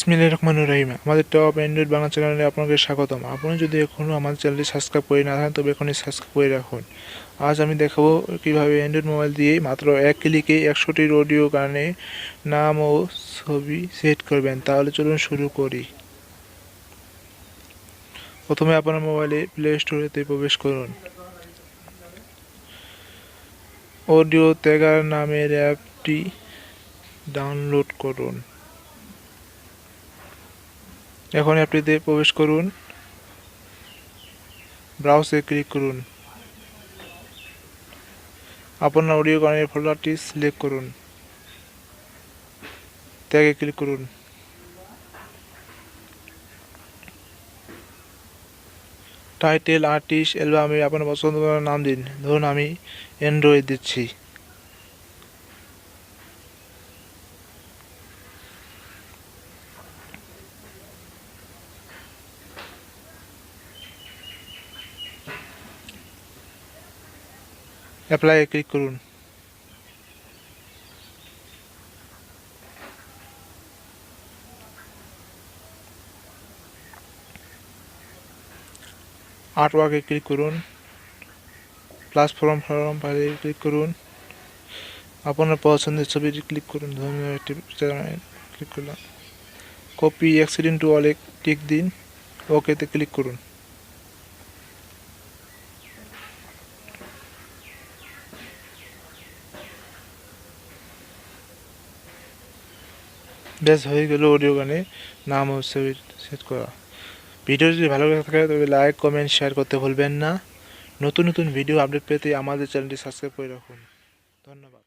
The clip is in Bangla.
বিসমিল্লাহির রহমানির রহিম। আমাদের টপ অ্যান্ড্রয়েড বাংলা চ্যানেলে আপনাকে স্বাগতম। আপনি যদি এখনও আমাদের চ্যানেলটি সাবস্ক্রাইব করে না থাকেন তবে এখনই সাবস্ক্রাইব করে রাখুন। আজ আমি দেখাবো কিভাবে অ্যান্ড্রয়েড মোবাইল দিয়ে মাত্র এক ক্লিকে 100টির অডিও গানে নাম ও ছবি সেট করবেন। তাহলে চলুন শুরু করি। প্রথমে আপনার মোবাইলে প্লে স্টোরেতে প্রবেশ করুন। অডিও ট্যাগার নামের অ্যাপটি ডাউনলোড করুন। এখন অ্যাপটিতে প্রবেশ করুন, ব্রাউজে ক্লিক করুন, আপনার অডিও গানের ফোল্ডারটি সিলেক্ট করুন, ট্যাগে ক্লিক করুন। টাইটেল, আর্টিস্ট, অ্যালবামে আপনার পছন্দ করার নাম দিন। ধরুন আমি অ্যান্ড্রয়েড দিচ্ছি। অ্যাপ্লাইয়ে ক্লিক করুন। আর্টওয়ার্কে ক্লিক করুন। প্ল্যাটফর্ম ফাইলে ক্লিক করুন। আপনার পছন্দের ছবিটি ক্লিক করুন। ধরুন একটি ক্লিক করলাম। কপি অ্যাক্সিডেন্ট টু অলে টিক দিন। ওকেতে ক্লিক করুন। ব্যাস হয়ে গেল অডিও গানে নাম ও ছবি সেট করা। ভিডিওটি যদি ভালো লাগে থাকে তবে লাইক, কমেন্ট, শেয়ার করতে ভুলবেন না। নতুন নতুন ভিডিও আপডেট পেতে আমাদের চ্যানেলটি সাবস্ক্রাইব করে রাখুন। ধন্যবাদ।